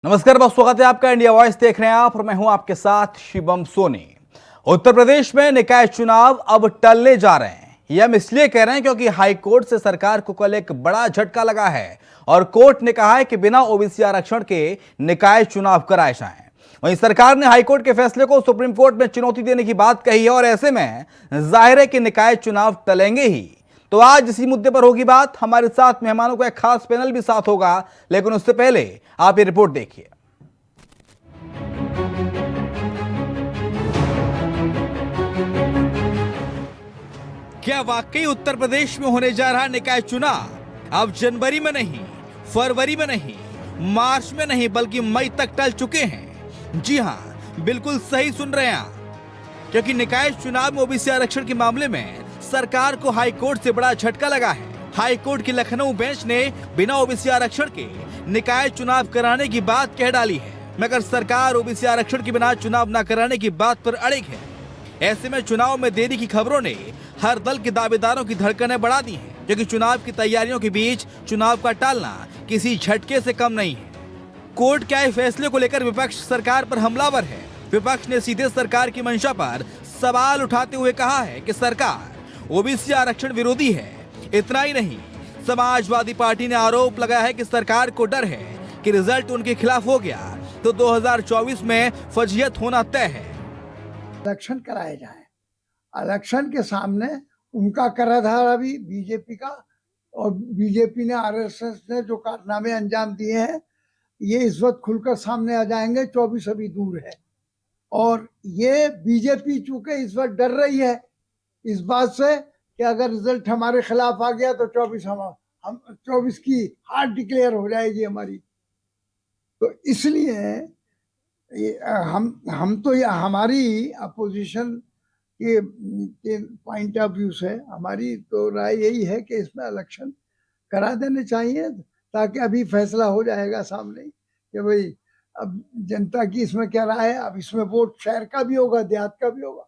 नमस्कार, बहुत स्वागत है आपका। इंडिया वॉइस देख रहे हैं आप और मैं हूं आपके साथ शिवम सोनी। उत्तर प्रदेश में निकाय चुनाव अब टलने जा रहे हैं। ये हम इसलिए कह रहे हैं क्योंकि हाई कोर्ट से सरकार को कल एक बड़ा झटका लगा है और कोर्ट ने कहा है कि बिना ओबीसी आरक्षण के निकाय चुनाव कराए जाएं। वहीं सरकार ने हाईकोर्ट के फैसले को सुप्रीम कोर्ट में चुनौती देने की बात कही है और ऐसे में जाहिर है कि निकाय चुनाव टलेंगे ही। तो आज इसी मुद्दे पर होगी बात। हमारे साथ मेहमानों का एक खास पैनल भी साथ होगा, लेकिन उससे पहले आप ये रिपोर्ट देखिए। क्या वाकई उत्तर प्रदेश में होने जा रहा निकाय चुनाव अब जनवरी में नहीं, फरवरी में नहीं, मार्च में नहीं, बल्कि मई तक टल चुके हैं? जी हां, बिल्कुल सही सुन रहे हैं आप, क्योंकि निकाय चुनाव में ओबीसी आरक्षण के मामले में सरकार को हाई कोर्ट से बड़ा झटका लगा है। हाई कोर्ट की लखनऊ बेंच ने बिना ओबीसी आरक्षण के निकाय चुनाव कराने की बात कह डाली है, मगर सरकार ओबीसी आरक्षण के बिना चुनाव न कराने की बात पर अड़िग है। ऐसे में चुनाव में देरी की खबरों ने हर दल के दावेदारों की धड़कनें बढ़ा दी हैं, क्योंकि चुनाव की तैयारियों के बीच चुनाव का टालना किसी झटके से कम नहीं है। कोर्ट के आए फैसले को लेकर विपक्ष सरकार पर हमलावर है। विपक्ष ने सीधे सरकार की मंशा पर सवाल उठाते हुए कहा है कि सरकार ओबीसी आरक्षण विरोधी है। इतना ही नहीं, समाजवादी पार्टी ने आरोप लगाया है कि सरकार को डर है कि रिजल्ट उनके खिलाफ हो गया तो 2024 में फजीयत होना तय है। इलेक्शन कराए जाए। इलेक्शन के सामने उनका कराधारा भी बीजेपी का, और बीजेपी ने, आरएसएस ने जो कारनामे अंजाम दिए हैं, ये इस वक्त खुलकर सामने आ जाएंगे। 24 अभी दूर है और ये बीजेपी चूंकि इस वक्त डर रही है इस बात से कि अगर रिजल्ट हमारे खिलाफ आ गया तो 24 24 की हार डिक्लेयर हो जाएगी हमारी। तो इसलिए हम तो ये हमारी अपोजिशन के पॉइंट ऑफ व्यू से हमारी तो राय यही है कि इसमें इलेक्शन करा देने चाहिए, ताकि अभी फैसला हो जाएगा सामने कि भाई अब जनता की इसमें क्या राय है। अब इसमें वोट शहर का भी होगा, देहात का भी होगा,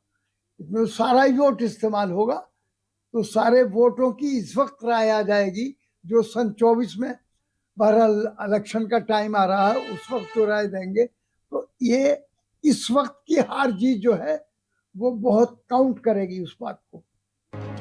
इसमें सारा ही वोट इस्तेमाल होगा। तो सारे वोटों की इस वक्त राय आ जाएगी जो सन 24 में बहरहाल इलेक्शन का टाइम आ रहा है, उस वक्त जो राय देंगे। तो ये इस वक्त की हार जीत जो है वो बहुत काउंट करेगी उस बात को।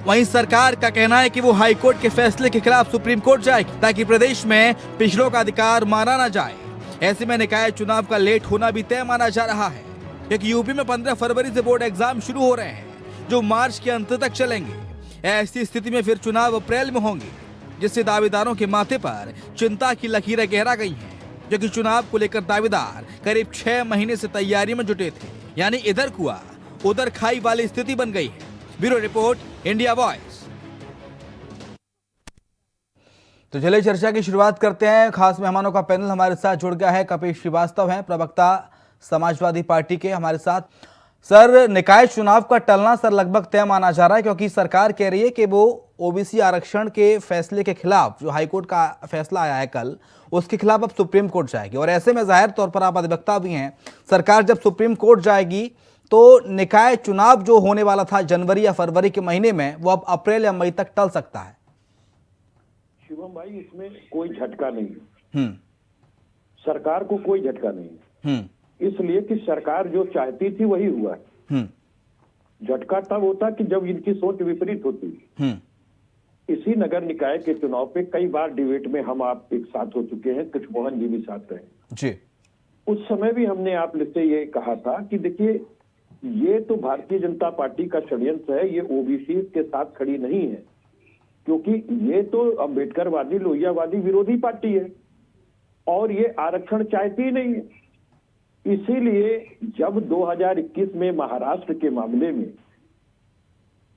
वहीं सरकार का कहना है कि वो हाई कोर्ट के फैसले के खिलाफ सुप्रीम कोर्ट जाएगी, ताकि प्रदेश में पिछड़ों का अधिकार माना न जाए। ऐसे में निकाय चुनाव का लेट होना भी तय माना जा रहा है, क्योंकि यूपी में 15 फरवरी से बोर्ड एग्जाम शुरू हो रहे हैं, जो मार्च के अंत तक चलेंगे। ऐसी स्थिति में फिर चुनाव अप्रैल में होंगे, जिससे दावेदारों के माथे पर चिंता की लकीरें गहरा गई हैं, क्योंकि चुनाव को लेकर दावेदार करीब 6 महीने से तैयारी में जुटे थे। यानी इधर कुआं उधर खाई वाली स्थिति बन गई है। Bureau report, India voice. तो चलिए चर्चा की शुरुआत करते हैं। खास मेहमानों का पैनल हमारे साथ जुड़ गया है। कपिल श्रीवास्तव हैं, प्रवक्ता समाजवादी पार्टी के, हमारे साथ। सर, निकाय चुनाव का टलना सर लगभग तय माना जा रहा है, क्योंकि सरकार कह रही है कि वो ओबीसी आरक्षण के फैसले के खिलाफ, जो हाईकोर्ट का फैसला आया है कल, उसके खिलाफ अब सुप्रीम कोर्ट जाएगी। और ऐसे में जाहिर तौर पर आप अधिवक्ता भी हैं, सरकार जब सुप्रीम कोर्ट जाएगी तो निकाय चुनाव जो होने वाला था जनवरी या फरवरी के महीने में, वो अब अप्रैल या मई तक टल सकता है। शिवम भाई, इसमें कोई झटका नहीं है। सरकार को कोई झटका नहीं है, इसलिए कि सरकार जो चाहती थी वही हुआ है। झटका तब होता कि जब इनकी सोच विपरीत होती। इसी नगर निकाय के चुनाव पे कई बार डिबेट में हम आप एक साथ हो चुके हैं, कुछ मोहन जी भी साथ रहे जी। उस समय भी हमने आप से ये कहा था कि देखिए, ये तो भारतीय जनता पार्टी का षड्यंत्र है, ये ओबीसी के साथ खड़ी नहीं है, क्योंकि ये तो अम्बेडकरवादी, लोहियावादी विरोधी पार्टी है और ये आरक्षण चाहती ही नहीं है। इसीलिए जब 2021 में महाराष्ट्र के मामले में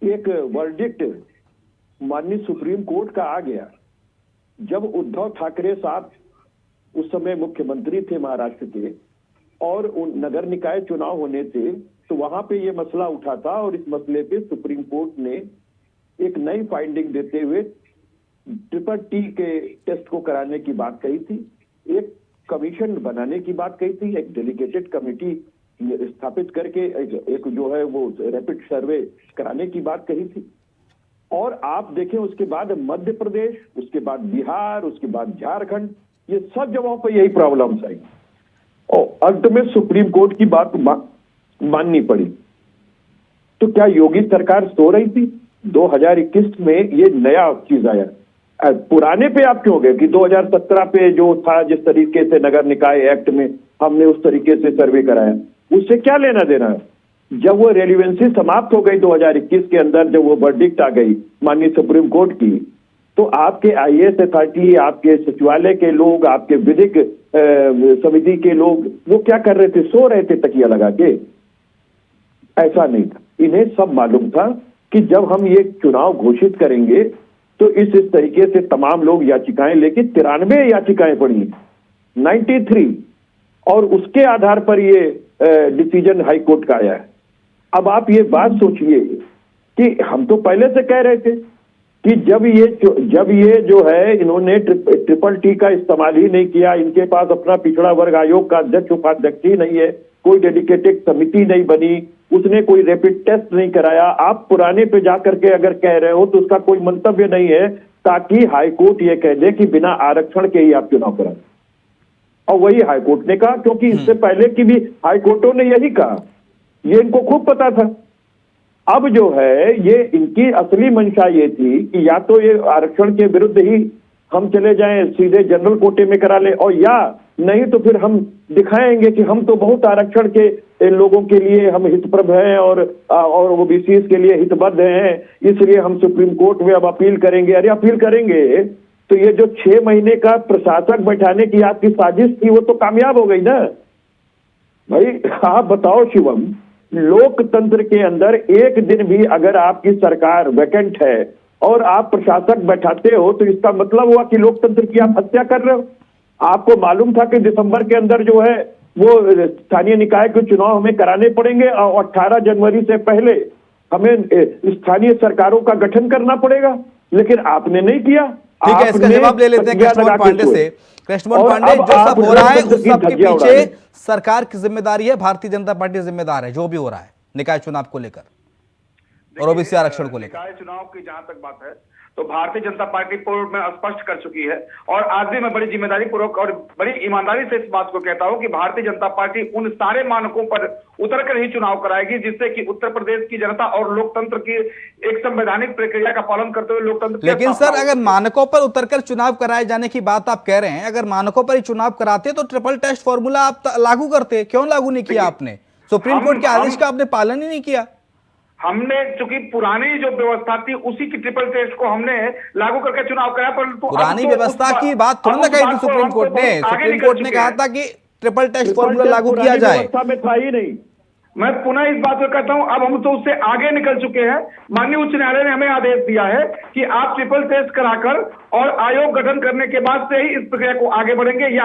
एक वर्डिक्ट माननीय सुप्रीम कोर्ट का आ गया, जब उद्धव ठाकरे साहब उस समय मुख्यमंत्री थे महाराष्ट्र के और नगर निकाय चुनाव होने थे, तो वहां पे ये मसला उठा था और इस मसले पे सुप्रीम कोर्ट ने एक नई फाइंडिंग देते हुए ट्रिपल टी के टेस्ट को कराने की बात कही थी, एक कमीशन बनाने की बात कही थी, एक डेलीगेटेड कमेटी स्थापित करके एक जो है वो रैपिड सर्वे कराने की बात कही थी। और आप देखें उसके बाद मध्य प्रदेश, उसके बाद बिहार, उसके बाद झारखंड, ये सब जगहों पर यही प्रॉब्लम्स आई। और अंत में सुप्रीम कोर्ट की बात माननी पड़ी। तो क्या योगी सरकार सो रही थी? 2021 में ये नया चीज आया। पुराने पे आप क्यों गए कि 2017 पे जो था, जिस तरीके से नगर निकाय एक्ट में हमने उस तरीके से सर्वे कराया, उससे क्या लेना देना है? जब वो रेलिवेंसी समाप्त हो गई 2021 के अंदर, जब वो वर्डिक्ट आ गई माननीय सुप्रीम कोर्ट की, तो आपके आईएएस अथॉरिटी, आपके सचिवालय के लोग, आपके विधिक समिति के लोग वो क्या कर रहे थे? सो रहे थे तकिया लगा के? ऐसा नहीं था। इन्हें सब मालूम था कि जब हम ये चुनाव घोषित करेंगे तो इस तरीके से तमाम लोग याचिकाएं लेके 93 याचिकाएं पड़ी, 93, और उसके आधार पर ये डिसीजन हाई कोर्ट का आया है। अब आप ये बात सोचिए कि हम तो पहले से कह रहे थे कि जब ये जो है इन्होंने ट्रिपल टी का इस्तेमाल ही नहीं किया, इनके पास अपना पिछड़ा वर्ग आयोग का अध्यक्ष उपाध्यक्ष ही नहीं है, कोई डेडिकेटेड समिति नहीं बनी, उसने कोई रैपिड टेस्ट नहीं कराया, आप पुराने पे जाकर के अगर कह रहे हो तो उसका कोई मंतव्य नहीं है, ताकि हाईकोर्ट ये कह दे कि बिना आरक्षण के ही आप चुनाव कराएं। और वही हाईकोर्ट ने कहा, क्योंकि इससे पहले की भी हाईकोर्टों ने यही कहा, ये इनको खूब पता था। अब जो है ये इनकी असली मंशा ये थी कि या तो ये आरक्षण के विरुद्ध ही हम चले जाएं, सीधे जनरल कोटे में करा ले, और या नहीं तो फिर हम दिखाएंगे कि हम तो बहुत आरक्षण के लोगों के लिए हम हितप्रभ हैं और ओबीसी के लिए हितबद्ध हैं, इसलिए हम सुप्रीम कोर्ट में अब अपील करेंगे। अरे अपील करेंगे तो ये जो 6 महीने का प्रशासक बैठाने की आपकी साजिश थी वो तो कामयाब हो गई ना भाई। आप बताओ शिवम, लोकतंत्र के अंदर एक दिन भी अगर आपकी सरकार वैकेंट है और आप प्रशासक बैठाते हो तो इसका मतलब हुआ कि लोकतंत्र की आप हत्या कर रहे हो। आपको मालूम था कि दिसंबर के अंदर जो है वो स्थानीय निकाय के चुनाव हमें कराने पड़ेंगे और 18 जनवरी से पहले हमें स्थानीय सरकारों का गठन करना पड़ेगा, लेकिन आपने नहीं किया। ठीक है, इसका जवाब ले लेते हैं कृष्णमोहन पांडे से। कृष्णमोहन पांडे, जो सब हो रहा है उस सब के पीछे सरकार की जिम्मेदारी है, भारतीय जनता पार्टी जिम्मेदार है जो भी हो रहा है निकाय चुनाव को लेकर और ओबीसी आरक्षण को लेकर? निकाय चुनाव की जहां तक बात है तो भारतीय जनता पार्टी पूर्व में स्पष्ट कर चुकी है, और आज भी मैं बड़ी जिम्मेदारी पूर्वक और बड़ी ईमानदारी से इस बात को कहता हूं कि भारतीय जनता पार्टी उन सारे मानकों पर उतरकर ही चुनाव कराएगी जिससे कि उत्तर प्रदेश की जनता और लोकतंत्र की एक संवैधानिक प्रक्रिया का पालन करते हुए लोकतंत्र। लेकिन सर, अगर मानकों पर उतरकर चुनाव कराए जाने की बात आप कह रहे हैं, अगर मानकों पर ही चुनाव कराते तो ट्रिपल टेस्ट फॉर्मूला आप लागू करते, क्यों लागू नहीं किया आपने? सुप्रीम कोर्ट के आदेश का आपने पालन ही नहीं किया। हमने चूंकि पुरानी जो व्यवस्था थी उसी की ट्रिपल टेस्ट को हमने लागू करके चुनाव कराया, परंतु पुरानी व्यवस्था की बात थोड़ा ना कही थी सुप्रीम कोर्ट ने। सुप्रीम कोर्ट ने कहा था कि ट्रिपल टेस्ट फॉर्मूला लागू किया जाए। में था ही नहीं। मैं पुनः इस बात को कहता हूं, अब हम तो उससे आगे निकल चुके हैं। माननीय उच्च न्यायालय ने हमें आदेश दिया है कि आप ट्रिपल टेस्ट कराकर और आयोग गठन करने के बाद से ही इस प्रक्रिया को आगे बढ़ेंगे,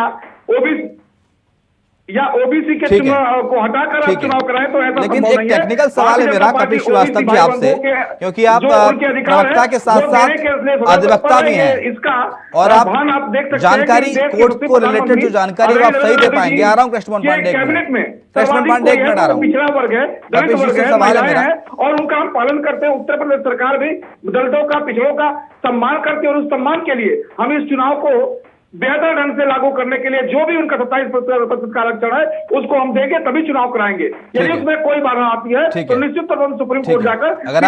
या ओबीसी के चुनाव को हटाकर आप चुनाव कराएं तो ऐसा। लेकिन एक टेक्निकल सवाल है मेरा कपिल श्रीवास्तव जी आपसे, क्योंकि आप प्रवक्ता के साथ साथ अधिवक्ता भी हैं इसका, और आप जानकारी कोर्ट को रिलेटेड जो जानकारी आप सही दे पाएंगे। आ रहा हूँ कृष्णमोहन पांडे, कैबिनेट में कृष्णमोहन पांडे एक मिनट आ रहा हूँ। पिछड़ा वर्ग है, दलित वर्ग है, महिलाएं हैं और उनका हम पालन करते हैं। उत्तर प्रदेश सरकार भी दलितों का, पिछड़ों का सम्मान करते हैं और उस सम्मान के लिए हम इस चुनाव को बेहतर ढंग से लागू करने के लिए जो भी उनका 27% का आरक्षण है उसको हम देंगे, तभी चुनाव कराएंगे। यदि उसमें कोई बाधा आती है तो निश्चित तौर पर सुप्रीम कोर्ट जाकर अगर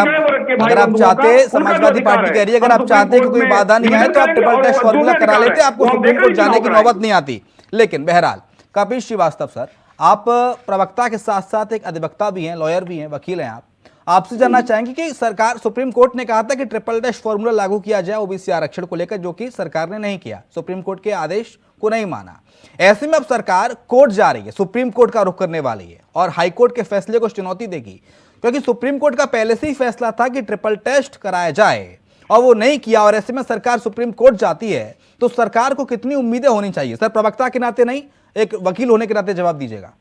आप चाहते, समाजवादी पार्टी कह रही है अगर आप चाहते कि कोई बाधा नहीं है तो आप ट्रिपल टेस्ट फॉर्मूला करा लेते, आपको सुप्रीम कोर्ट जाने की नौबत नहीं आती। लेकिन बहरहाल कपिल श्रीवास्तव सर, आप प्रवक्ता के साथ साथ एक अधिवक्ता भी हैं, लॉयर भी हैं, वकील हैं, आपसे जानना चाहेंगे कि सरकार, सुप्रीम कोर्ट ने कहा था कि ट्रिपल टेस्ट फॉर्मूला लागू किया जाए ओबीसी आरक्षण को लेकर, जो कि सरकार ने नहीं किया, सुप्रीम कोर्ट के आदेश को नहीं माना। ऐसे में अब सरकार कोर्ट जा रही है, सुप्रीम कोर्ट का रुख करने वाली है और हाई कोर्ट के फैसले को चुनौती देगी, क्योंकि सुप्रीम कोर्ट का पहले से ही फैसला था कि ट्रिपल टेस्ट कराया जाए और वो नहीं किया। और ऐसे में सरकार सुप्रीम कोर्ट जाती है तो सरकार को कितनी उम्मीदें होनी चाहिए? सर, प्रवक्ता के नाते नहीं, एक वकील होने के नाते जवाब दीजिएगा।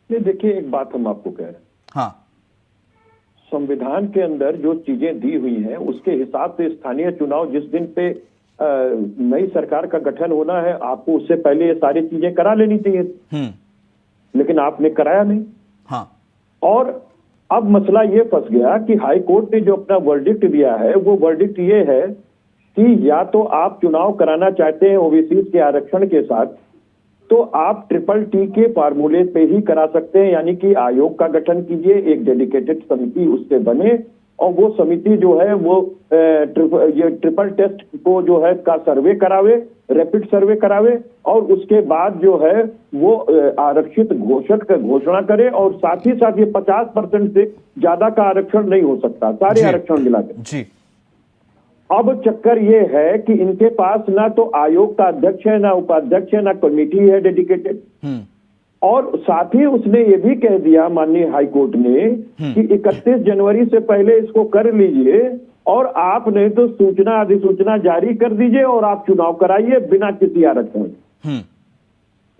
देखिए, एक बात हम आपको कह रहे हैं, हाँ, संविधान के अंदर जो चीजें दी हुई हैं उसके हिसाब से स्थानीय चुनाव जिस दिन पे नई सरकार का गठन होना है, आपको उससे पहले ये सारी चीजें करा लेनी चाहिए, लेकिन आपने कराया नहीं। हाँ। और अब मसला ये फंस गया कि हाई कोर्ट ने जो अपना वर्डिक्ट दिया है वो वर्डिक्ट ये है कि या तो आप चुनाव कराना चाहते हैं ओबीसी के आरक्षण के साथ, तो आप ट्रिपल टी के फार्मूले पे ही करा सकते हैं, यानी कि आयोग का गठन कीजिए, एक डेडिकेटेड समिति उससे बने और वो समिति जो है वो ये ट्रिपल टेस्ट को जो है का सर्वे करावे, रैपिड सर्वे करावे और उसके बाद जो है वो आरक्षित घोषणा करे और साथ ही साथ ये 50% से ज्यादा का आरक्षण नहीं हो सकता, सारे आरक्षण मिलाकर जी। अब चक्कर ये है कि इनके पास ना तो आयोग का अध्यक्ष है, ना उपाध्यक्ष है, ना कमेटी है डेडिकेटेड, और साथ ही उसने ये भी कह दिया माननीय हाई कोर्ट ने कि 31 जनवरी से पहले इसको कर लीजिए और आप नहीं तो सूचना अधिसूचना जारी कर दीजिए और आप चुनाव कराइए बिना किसी आरक्षण,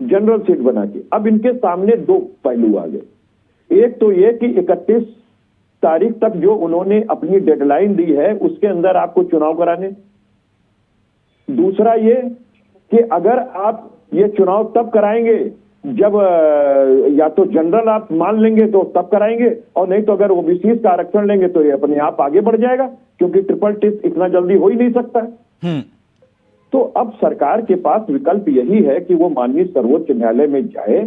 जनरल सीट बना के। अब इनके सामने दो पहलू आ गए। एक तो ये कि 31 तारीख तक जो उन्होंने अपनी डेडलाइन दी है उसके अंदर आपको चुनाव कराने। दूसरा ये कि अगर आप ये चुनाव तब कराएंगे जब या तो जनरल आप मान लेंगे तो तब कराएंगे और नहीं तो अगर ओबीसी का आरक्षण लेंगे तो ये अपने आप आगे बढ़ जाएगा, क्योंकि ट्रिपल टेस्ट इतना जल्दी हो ही नहीं सकता है। तो अब सरकार के पास विकल्प यही है कि वो माननीय सर्वोच्च न्यायालय में जाए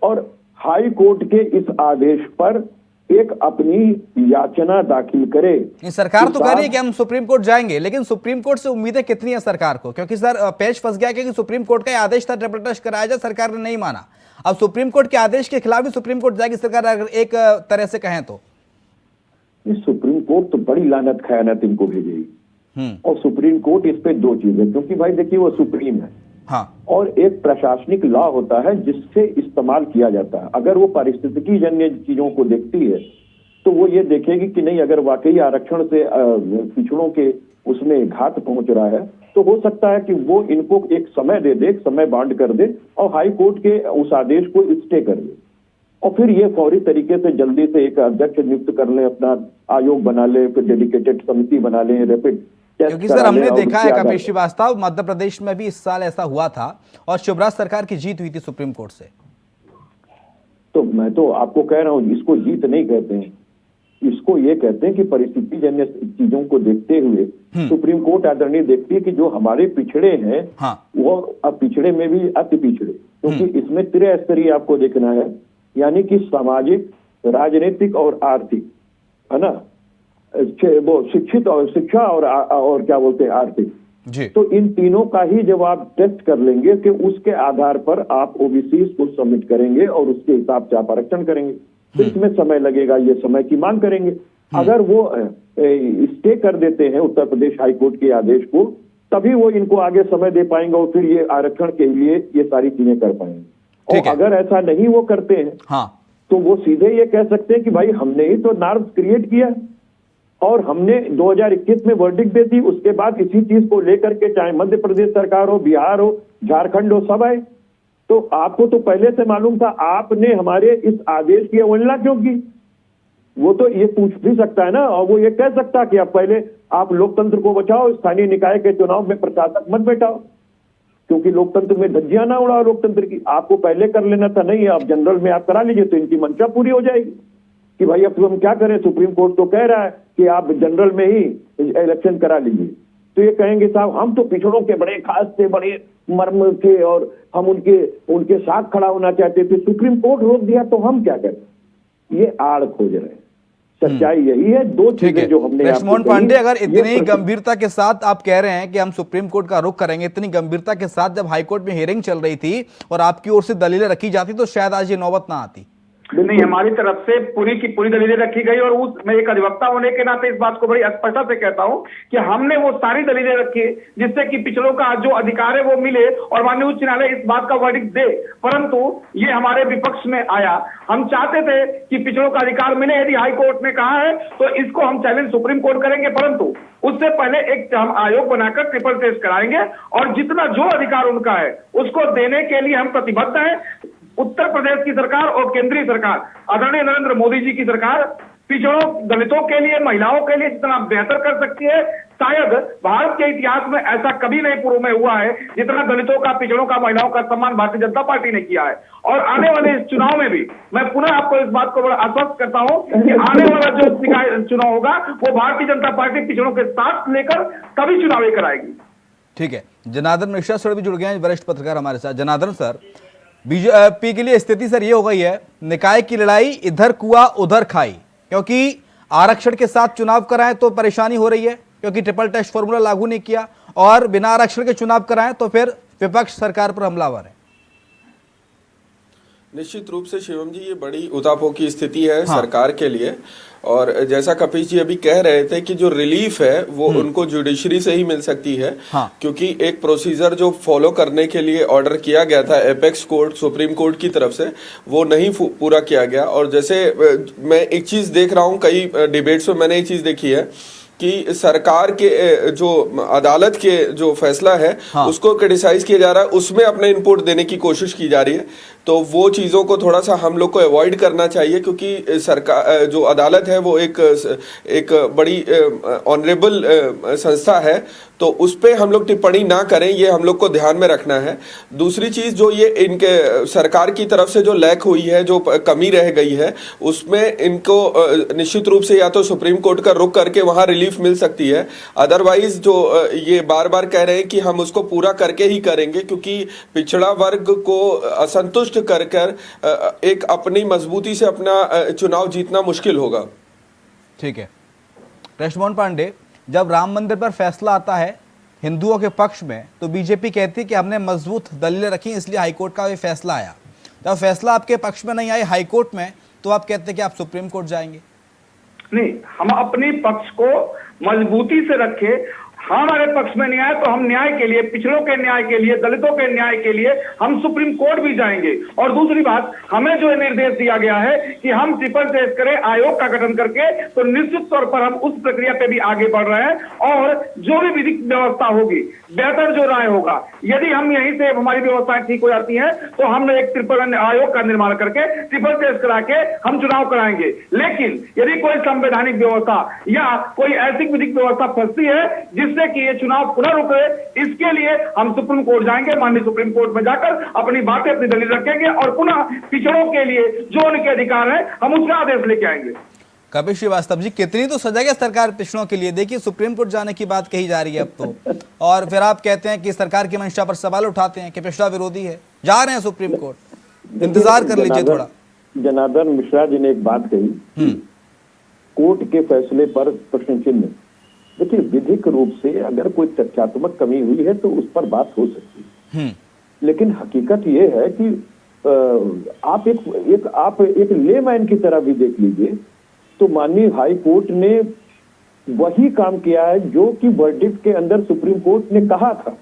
और हाई कोर्ट के इस आदेश पर एक अपनी याचना दाखिल करे। सरकार तो कह रही है कि हम सुप्रीम कोर्ट जाएंगे, लेकिन सुप्रीम कोर्ट से उम्मीदें कितनी है सरकार को? क्योंकि सर पेच फंस गया क्योंकि सुप्रीम कोर्ट का आदेश था ट्रिपल टेस्ट कराया जाए, सरकार ने नहीं माना। अब सुप्रीम कोर्ट के आदेश के खिलाफ भी सुप्रीम कोर्ट जाएगी सरकार, अगर एक तरह से कहें तो। सुप्रीम कोर्ट तो बड़ी लानत खयानत इनको भेजेगी और सुप्रीम कोर्ट इस पे दो चीजें, क्योंकि भाई देखिए वो सुप्रीम है और एक प्रशासनिक लॉ होता है जिससे इस्तेमाल किया जाता है। अगर वो पारिस्थितिकी जन्य चीजों को देखती है तो वो ये देखेगी कि नहीं, अगर वाकई आरक्षण से पिछड़ों के उसमें घात पहुंच रहा है तो हो सकता है कि वो इनको एक समय दे दे, एक समय बांट कर दे और हाई कोर्ट के उस आदेश को स्टे कर दे और फिर ये फौरी तरीके से जल्दी से एक अध्यक्ष नियुक्त कर ले, अपना आयोग बना ले, फिर डेडिकेटेड समिति बना ले, रैपिड। क्योंकि सर हमने देखा है कपिल श्रीवास्तव, मध्य प्रदेश में भी इस साल ऐसा हुआ था और शिवराज सरकार की जीत हुई थी सुप्रीम कोर्ट से। तो मैं तो आपको कह रहा हूं इसको जीत नहीं कहते हैं, इसको ये कहते हैं कि परिस्थिति जन्य चीजों को देखते हुए सुप्रीम कोर्ट आदरणीय देखती है कि जो हमारे पिछड़े हैं वो अब पिछड़े में भी अति पिछड़े, क्योंकि इसमें त्रिस्तरीय आपको देखना है, यानी कि सामाजिक, राजनीतिक और आर्थिक, है ना, वो शिक्षित और शिक्षा और क्या बोलते हैं आर्थिक जी। तो इन तीनों का ही जब आप टेस्ट कर लेंगे कि उसके आधार पर आप ओबीसी को सबमिट करेंगे और उसके हिसाब से आप आरक्षण करेंगे, तो इसमें समय लगेगा, ये समय की मांग करेंगे। अगर वो स्टे कर देते हैं उत्तर प्रदेश हाई कोर्ट के आदेश को, तभी वो इनको आगे समय दे पाएंगे और फिर ये आरक्षण के लिए ये सारी चीजें कर पाएंगे। और अगर ऐसा नहीं वो करते हैं तो वो सीधे ये कह सकते हैं कि भाई हमने ही तो नॉर्म्स क्रिएट किया और हमने 2021 में वर्डिक्ट दे दी, उसके बाद इसी चीज को लेकर के चाहे मध्य प्रदेश सरकार हो, बिहार हो, झारखंड हो, सब आए। तो आपको तो पहले से मालूम था, आपने हमारे इस आदेश की अवहेलना क्यों की? वो तो ये पूछ भी सकता है ना, और वो ये कह सकता कि आप पहले आप लोकतंत्र को बचाओ, स्थानीय निकाय के चुनाव में प्रशासक मत बैठाओ, क्योंकि लोकतंत्र में धज्जियां ना उड़ाओ लोकतंत्र की। आपको पहले कर लेना था, नहीं आप जनरल में आप करा लीजिए तो इनकी मंशा पूरी हो जाएगी कि भाई अब हम क्या करें, सुप्रीम कोर्ट तो कह रहा है कि आप जनरल में ही इलेक्शन करा लीजिए। तो ये कहेंगे साहब हम तो पिछड़ों के बड़े खास थे, बड़े मर्म थे और हम उनके साथ खड़ा होना चाहते थे, सुप्रीम कोर्ट रोक दिया तो हम क्या करें? ये आड़ खोज रहे हैं। सच्चाई यही है। दो चीजें जो हमने लक्ष्मण पांडे, अगर इतनी गंभीरता के साथ आप कह रहे हैं कि हम सुप्रीम कोर्ट का रुख करेंगे, इतनी गंभीरता के साथ जब हाईकोर्ट में हियरिंग चल रही थी और आपकी ओर से दलीलें रखी जाती तो शायद आज ये नौबत ना आती। नहीं, हमारी तरफ से पूरी की पूरी दलीलें रखी गई और मैं एक अधिवक्ता होने के नाते इस बात को बड़ी स्पष्टता से कहता हूं कि हमने वो सारी दलीलें रखी जिससे कि पिछड़ों का जो अधिकार है वो मिले और माननीय उच्च न्यायालय इस बात का वर्डिक्ट दे, परंतु ये हमारे विपक्ष में आया। हम चाहते थे कि पिछड़ों का अधिकार मिले, यदि हाई कोर्ट ने कहा है तो इसको हम चैलेंज सुप्रीम कोर्ट करेंगे, परंतु उससे पहले एक हम आयोग बनाकर ट्रिपल टेस्ट कराएंगे और जितना जो अधिकार उनका है उसको देने के लिए हम प्रतिबद्ध हैं। उत्तर प्रदेश की सरकार और केंद्रीय सरकार, आदरणीय नरेंद्र मोदी जी की सरकार पिछड़ों, दलितों के लिए, महिलाओं के लिए जितना बेहतर कर सकती है, शायद भारत के इतिहास में ऐसा कभी नहीं पूर्व में हुआ है जितना दलितों का, पिछड़ों का, महिलाओं का सम्मान भारतीय जनता पार्टी ने किया है। और आने वाले इस चुनाव में भी मैं पुनः आपको इस बात को बड़ा आश्वस्त करता हूं कि आने वाला जो चुनाव होगा वो भारतीय जनता पार्टी पिछड़ों के साथ लेकर कभी चुनाव कराएगी। ठीक है, जनार्दन मिश्रा सर भी जुड़ गए हैं, वरिष्ठ पत्रकार हमारे साथ। जनार्दन सर, बीजेपी के लिए स्थिति सर ये हो गई है, निकाय की लड़ाई, इधर कुआ उधर खाई, क्योंकि आरक्षण के साथ चुनाव कराएं तो परेशानी हो रही है क्योंकि ट्रिपल टेस्ट फॉर्मूला लागू नहीं किया, और बिना आरक्षण के चुनाव कराएं तो फिर विपक्ष सरकार पर हमलावर है। निश्चित रूप से शिवम जी, ये बड़ी उतापों की स्थिति है सरकार के लिए। और जैसा कपिश जी अभी कह रहे थे कि जो रिलीफ है वो उनको जुडिशरी से ही मिल सकती है, क्योंकि एक प्रोसीजर जो फॉलो करने के लिए ऑर्डर किया गया था एपेक्स कोर्ट, सुप्रीम कोर्ट की तरफ से, वो नहीं पूरा किया गया। और जैसे मैं एक चीज देख रहा हूँ, कई डिबेट्स में मैंने एक चीज देखी है कि सरकार के जो अदालत के जो फैसला है उसको क्रिटिसाइज किया जा रहा है, उसमें अपने इनपुट देने की कोशिश की जा रही है। तो वो चीज़ों को थोड़ा सा हम लोग को अवॉइड करना चाहिए, क्योंकि सरकार जो अदालत है वो एक बड़ी ऑनरेबल संस्था है, तो उस पर हम लोग टिप्पणी ना करें, ये हम लोग को ध्यान में रखना है। दूसरी चीज़ जो ये इनके सरकार की तरफ से जो लैक हुई है, जो कमी रह गई है, उसमें इनको निश्चित रूप से या तो सुप्रीम कोर्ट का रुख करके वहाँ रिलीफ मिल सकती है। अदरवाइज जो ये बार बार कह रहे हैं कि हम उसको पूरा करके ही करेंगे, क्योंकि पिछड़ा वर्ग को असंतुष्ट कर एक अपनी मजबूती से अपना चुनाव जीतना मुश्किल होगा। ठीक है कृष्णमोहन पांडे, जब राम मंदिर पर फैसला आता है हिंदुओं के पक्ष में तो बीजेपी कहती है कि हमने मजबूत दलीलें रखी इसलिए हाईकोर्ट का ये फैसला आया। जब फैसला आपके पक्ष में नहीं आया हाईकोर्ट में तो आप कहते हैं कि आप सुप्रीम कोर्ट जाएंगे। नहीं, हम अपने पक्ष को मजबूती से रखे, हमारे पक्ष में नहीं आए तो हम न्याय के लिए, पिछड़ों के न्याय के लिए, दलितों के न्याय के लिए हम सुप्रीम कोर्ट भी जाएंगे। और दूसरी बात, हमें जो निर्देश दिया गया है कि हम ट्रिपल टेस्ट करें, आयोग का गठन करके, तो निश्चित तौर पर हम उस प्रक्रिया पे भी आगे बढ़ रहे हैं। और जो भी विधिक व्यवस्था होगी, बेहतर जो राय होगा, यदि हम यहीं से हमारी व्यवस्थाएं ठीक हो जाती है तो हम एक ट्रिपल आयोग का निर्माण करके ट्रिपल टेस्ट करा के हम चुनाव कराएंगे। लेकिन यदि कोई संवैधानिक व्यवस्था या कोई ऐसी विधिक व्यवस्था फंसती है जिस कि ये चुनाव पुनः रुके, इसके लिए हम सुप्रीम कोर्ट जाएंगे, माननीय सुप्रीम कोर्ट में जाकर अपनी बातें, अपनी दलील रखेंगे और पुनः पिछड़ों के लिए जो उनके अधिकार है हम उसका आदेश लेके आएंगे। कपिल श्रीवास्तव जी, कितनी तो सजाएगा सरकार पिछड़ों के लिए? देखिए सुप्रीम कोर्ट जाने की बात कही जा रही है अब तो, और फिर आप कहते हैं कि सरकार की मंशा पर सवाल उठाते हैं कि पिछड़ा विरोधी है, जा रहे हैं सुप्रीम कोर्ट, इंतजार कर लीजिए थोड़ा। जनार्दन मिश्रा जी ने एक बात कही, कोर्ट के फैसले पर प्रश्न चिन्ह। देखिए, विधिक रूप से अगर कोई तथ्यात्मक कमी हुई है तो उस पर बात हो सकती है, लेकिन हकीकत ये है कि आप एक लेमैन की तरह भी देख लीजिए तो माननीय हाई कोर्ट ने वही काम किया है जो कि वर्डिक्ट के अंदर सुप्रीम कोर्ट ने कहा था।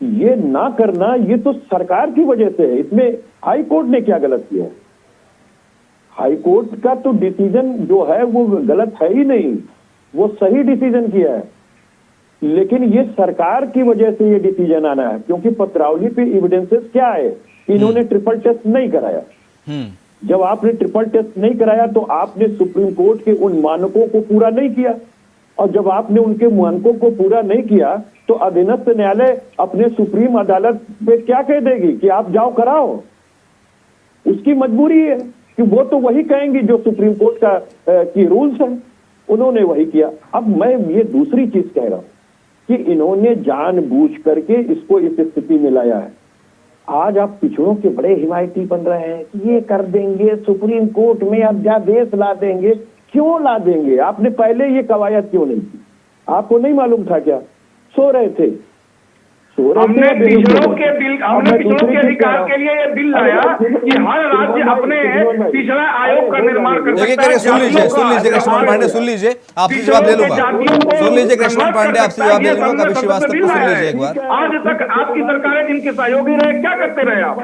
ये ना करना, ये तो सरकार की वजह से है, इसमें हाई कोर्ट ने क्या गलत किया है? हाई कोर्ट का तो डिसीजन जो है वो गलत है ही नहीं, वो सही डिसीजन किया है, लेकिन ये सरकार की वजह से ये डिसीजन आना है, क्योंकि पत्रावली पे एविडेंसेस क्या है, इन्होंने ट्रिपल टेस्ट नहीं कराया। जब आपने ट्रिपल टेस्ट नहीं कराया तो आपने सुप्रीम कोर्ट के उन मानकों को पूरा नहीं किया, और जब आपने उनके मानकों को पूरा नहीं किया तो अधीनस्थ न्यायालय अपने सुप्रीम अदालत पे क्या कह देगी कि आप जाओ कराओ? उसकी मजबूरी है कि वो तो वही कहेंगी जो सुप्रीम कोर्ट का की रूल्स है, उन्होंने वही किया। अब मैं ये दूसरी चीज कह रहा हूं कि इन्होंने जानबूझ करके इसको इस स्थिति में लाया है। आज आप पिछड़ों के बड़े हिमायती बन रहे हैं कि ये कर देंगे, सुप्रीम कोर्ट में अध्यादेश ला देंगे। क्यों ला देंगे? आपने पहले ये कवायद क्यों नहीं की? आपको नहीं मालूम था क्या? सो रहे थे। हमने पिछड़ों के अधिकार के लिए ये बिल लाया कि हर राज्य अपने पिछड़ा आयोग का निर्माण कर सकता है। सुन लीजिए कृष्णमोहन पांडे, सुन लीजिए, आपसे जवाब ले लूंगा। सुन लीजिए कृष्णमोहन पांडे, आपसे जवाब ले लूंगा। कपिल श्रीवास्तव को सुन लीजिए एक बार। आज तक आपकी सरकारें जिनके सहयोगी रहे, क्या करते रहे आप?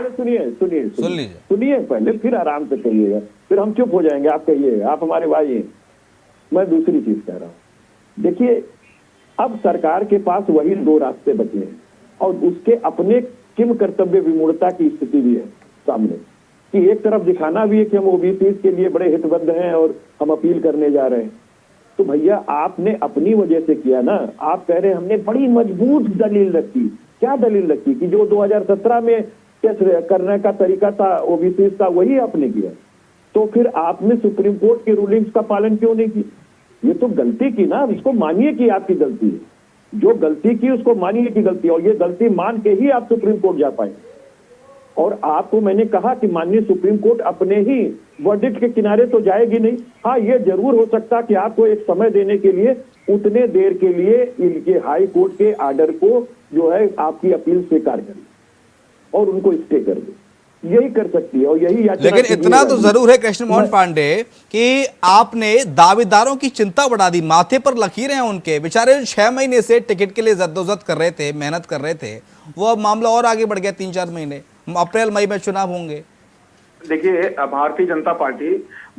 सुनिए पहले, फिर आराम से कहिएगा, फिर हम चुप हो जाएंगे। आप कहिएगा, आप हमारे भाई हैं। मैं दूसरी चीज कह रहा हूं, देखिए अब सरकार के पास वही दो रास्ते बचे हैं, और उसके अपने किम कर्तव्य विमूढ़ता की स्थिति भी है सामने, कि एक तरफ दिखाना भी है कि हम ओबीसी के लिए बड़े हितबद्ध हैं और हम अपील करने जा रहे हैं। तो भैया आपने अपनी वजह से किया ना। आप कह रहे हैं हमने बड़ी मजबूत दलील रखी। क्या दलील रखी? कि जो 2017 में टेस्ट करने का तरीका था ओबीसी का, वही आपने किया। तो फिर आपने सुप्रीम कोर्ट के रूलिंग्स का पालन क्यों नहीं किया? ये तो गलती की ना, इसको मानिए कि आपकी गलती है। जो गलती की उसको मानिए कि गलती, और ये गलती मान के ही आप सुप्रीम कोर्ट जा पाए। और आपको मैंने कहा कि माननीय सुप्रीम कोर्ट अपने ही वर्डिक्ट के किनारे तो जाएगी नहीं। हाँ, ये जरूर हो सकता कि आपको एक समय देने के लिए उतने देर के लिए इनके हाई कोर्ट के आर्डर को जो है आपकी अपील स्वीकार कर ले और उनको स्टे कर दे, यही कर सकती है। और यही लेकिन इतना तो जरूर है कृष्ण मोहन पांडे कि आपने दावेदारों की चिंता बढ़ा दी, माथे पर लकीरें हैं उनके, बेचारे 6 महीने से टिकट के लिए जद्दोजहद कर रहे थे, मेहनत कर रहे थे, वो अब मामला और आगे बढ़ गया। 3-4 महीने, अप्रैल मई में चुनाव होंगे। देखिए, भारतीय जनता पार्टी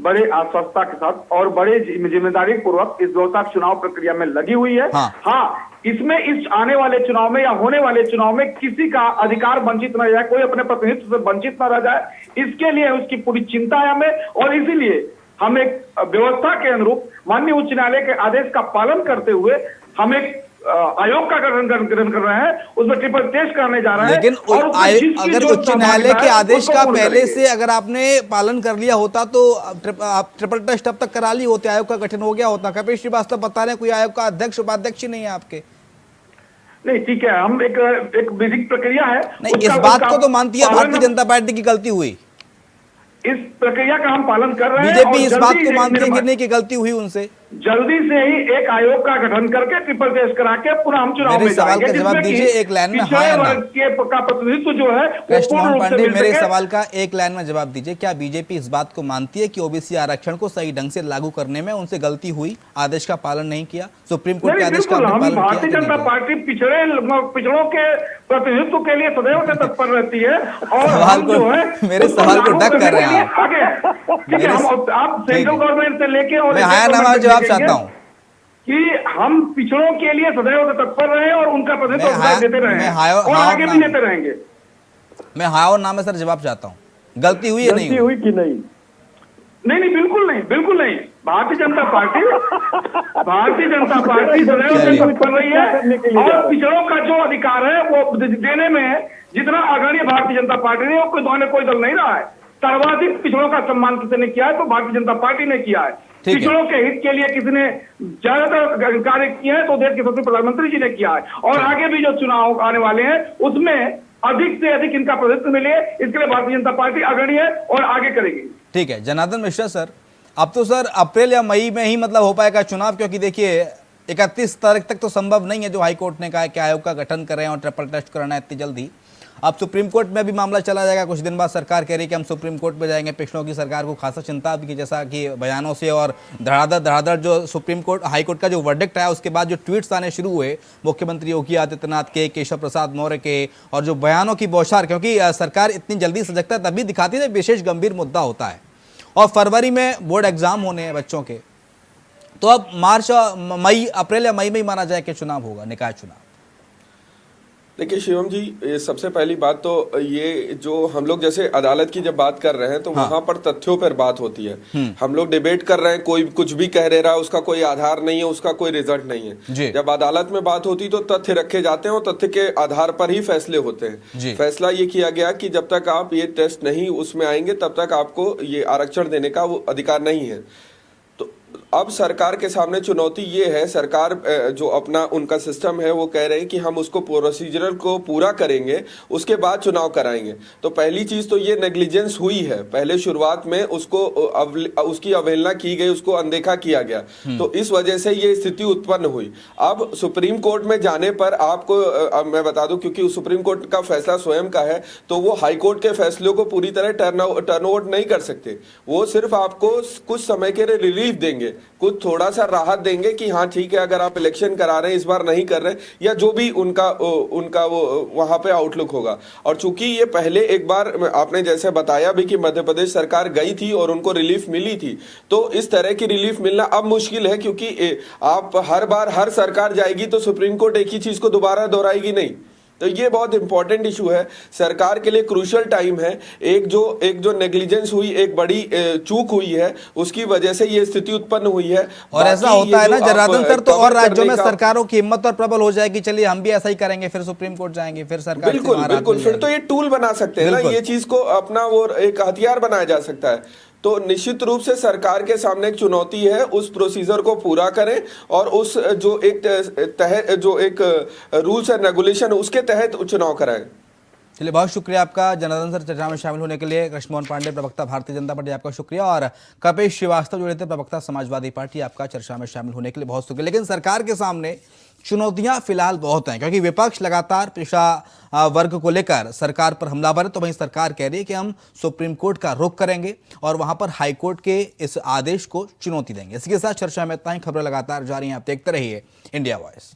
बड़े आश्वस्तता के साथ और बड़े जिम्मेदारी पूर्वक इस लोकसभा चुनाव प्रक्रिया में लगी हुई है। हाँ, इसमें इस आने वाले चुनाव में या होने वाले चुनाव में किसी का अधिकार वंचित न रह जाए, कोई अपने प्रतिनिधित्व से वंचित न रह जाए, इसके लिए उसकी पूरी चिंता है हमें। और इसीलिए हम एक व्यवस्था के अनुरूप माननीय उच्च न्यायालय के आदेश का पालन करते हुए हम एक आयोग का गठन कर रहे हैं, उसमें ट्रिपल टेस्ट करने जा रहे हैं। लेकिन अगर उच्च न्यायालय के आदेश का पहले से अगर आपने पालन कर लिया होता तो ट्रिपल टेस्ट अब तक करा ली होते, आयोग का गठन हो गया होता। कपिल श्रीवास्तव बता रहे हैं कोई आयोग का अध्यक्ष उपाध्यक्ष ही नहीं है आपके। नहीं, ठीक है, हम एक विधिक प्रक्रिया है। नहीं, इस बात को तो मानती है भारतीय जनता पार्टी की गलती हुई, इस प्रक्रिया का हम पालन कर रहे हैं। बीजेपी इस बात को मानती है कि नहीं कि गलती हुई उनसे। जल्दी से ही एक आयोग का गठन करके ट्रिपल टेस्ट करा के पुनः हम चुनाव में सवाल का जवाब दीजिए एक लाइन में, हाँ या ना। का प्रतिनिधित्व जो है कृष्ण मोहन पांडे, मेरे सवाल का एक लाइन में जवाब दीजिए। क्या बीजेपी इस बात को मानती है कि ओबीसी आरक्षण को सही ढंग से लागू करने में उनसे गलती हुई, आदेश का पालन नहीं किया, सुप्रीम कोर्ट के आदेश का पालन किया? भारतीय जनता पार्टी पिछड़ों के प्रतिनिधित्व के लिए सदैव से तत्पर रहती है। और सवाल को, मेरे सवाल को डक कर रहे हैं आप। आप सेंट्रल गवर्नमेंट से लेके और जवाब चाहता हूँ कि हम पिछड़ों के लिए सदैव तत्पर रहे और उनका प्रतिनिधित्व देते रहे और आगे भी देते रहेंगे। मैं हाँ और ना में सर जवाब चाहता हूँ, गलती हुई है नहीं हुई कि नहीं? नहीं, बिल्कुल नहीं, बिल्कुल नहीं। भारतीय जनता पार्टी सदैव से तत्पर रही है और पिछड़ों का जो अधिकार है वो देने में जितना अग्रणी भारतीय जनता पार्टी ने, कोई दल नहीं रहा है। सर्वाधिक पिछड़ों का सम्मान किसी ने किया है तो भारतीय जनता पार्टी ने किया है। पिछड़ों के हित के लिए किसी ने ज्यादातर कार्य किए हैं तो देश के सबसे प्रधानमंत्री जी ने किया है। और आगे भी जो चुनाव आने वाले हैं उसमें अधिक से अधिक इनका प्रतिनिधित्व मिले, इसके लिए भारतीय जनता पार्टी अग्रणी है और आगे करेगी। ठीक है, जनार्दन मिश्रा सर, अब तो सर अप्रैल या मई में ही मतलब हो पाएगा चुनाव, क्योंकि देखिए 31 तारीख तक तो संभव नहीं है जो हाईकोर्ट ने कहा है कि आयोग का गठन करें और ट्रिपल टेस्ट कराना है इतनी जल्दी। अब सुप्रीम कोर्ट में भी मामला चला जाएगा, कुछ दिन बाद सरकार कह रही है कि हम सुप्रीम कोर्ट में जाएंगे। पिछड़ों की सरकार को खासा चिंता भी, जैसा कि बयानों से और धड़ाधड़ जो सुप्रीम कोर्ट हाई कोर्ट का जो वर्डिक्ट आया उसके बाद जो ट्वीट्स आने शुरू हुए मुख्यमंत्री योगी आदित्यनाथ के, केशव प्रसाद मौर्य के, और जो बयानों की बौछार, क्योंकि सरकार इतनी जल्दी सजगता तभी दिखाती है विशेष गंभीर मुद्दा होता है। और फरवरी में बोर्ड एग्जाम होने हैं बच्चों के, तो अब अप्रैल या मई में ही माना जाए कि चुनाव होगा, निकाय चुनाव। देखिए शिवम जी, सबसे पहली बात तो ये जो हम लोग जैसे अदालत की जब बात कर रहे हैं तो वहां पर तथ्यों पर बात होती है। हम लोग डिबेट कर रहे हैं, कोई कुछ भी कह रहा है, उसका कोई आधार नहीं है, उसका कोई रिजल्ट नहीं है। जब अदालत में बात होती तो तथ्य रखे जाते हैं और तथ्य के आधार पर ही फैसले होते हैं। फैसला ये किया गया कि जब तक आप ये टेस्ट नहीं उसमें आएंगे तब तक आपको ये आरक्षण देने का वो अधिकार नहीं है। अब सरकार के सामने चुनौती ये है, सरकार जो अपना उनका सिस्टम है वो कह रहे हैं कि हम उसको प्रोसीजरल को पूरा करेंगे उसके बाद चुनाव कराएंगे। तो पहली चीज तो ये नेग्लिजेंस हुई है, पहले शुरुआत में उसको उसकी अवहेलना की गई, उसको अनदेखा किया गया, तो इस वजह से ये स्थिति उत्पन्न हुई। अब सुप्रीम कोर्ट में जाने पर आपको मैं बता दूं, क्योंकि सुप्रीम कोर्ट का फैसला स्वयं का है तो वो हाई कोर्ट के फैसलों को पूरी तरह टर्न ओवर नहीं कर सकते। वो सिर्फ आपको कुछ समय के लिए रिलीफ देंगे, कुछ थोड़ा सा राहत देंगे कि हाँ ठीक है, अगर आप इलेक्शन करा रहे हैं, इस बार नहीं कर रहे, या जो भी उनका वो वहां पे आउटलुक होगा। और चूंकि ये पहले एक बार आपने जैसे बताया भी कि मध्य प्रदेश सरकार गई थी और उनको रिलीफ मिली थी, तो इस तरह की रिलीफ मिलना अब मुश्किल है, क्योंकि आप हर बार हर सरकार जाएगी तो सुप्रीम कोर्ट एक ही चीज को दोबारा दोहराएगी नहीं। तो ये बहुत इंपॉर्टेंट इशू है, सरकार के लिए क्रूशियल टाइम है। एक जो नेग्लिजेंस हुई, एक बड़ी चूक हुई है, उसकी वजह से ये स्थिति उत्पन्न हुई है। और ऐसा होता है ना जनार्दन सर, तो और राज्यों में सरकारों की हिम्मत और प्रबल हो जाएगी, चलिए हम भी ऐसा ही करेंगे, फिर सुप्रीम कोर्ट जाएंगे, फिर सरकार बिल्कुल फिर तो ये टूल बना सकते हैं ना, ये चीज को अपना वो एक हथियार बनाया जा सकता है। तो निश्चित रूप से सरकार के सामने एक चुनौती है, उस प्रोसीजर को पूरा करें और उस जो एक रूल्स एंड रेगुलेशन उसके तहत चुनाव कराएं। चलिए, बहुत शुक्रिया आपका जनार्दन सर चर्चा में शामिल होने के लिए। कृष्ण मोहन पांडे, प्रवक्ता भारतीय जनता पार्टी, आपका शुक्रिया। और कपिल श्रीवास्तव जुड़े थे, प्रवक्ता समाजवादी पार्टी, आपका चर्चा में शामिल होने के लिए बहुत शुक्रिया। लेकिन सरकार के सामने चुनौतियां फिलहाल बहुत हैं, क्योंकि विपक्ष लगातार पिछड़ा वर्ग को लेकर सरकार पर हमलावर है। तो वहीं सरकार कह रही है कि हम सुप्रीम कोर्ट का रुख करेंगे और वहां पर हाई कोर्ट के इस आदेश को चुनौती देंगे। इसके साथ चर्चा में इतना ही। खबरें लगातार जारी हैं, आप देखते रहिए इंडिया वॉइस।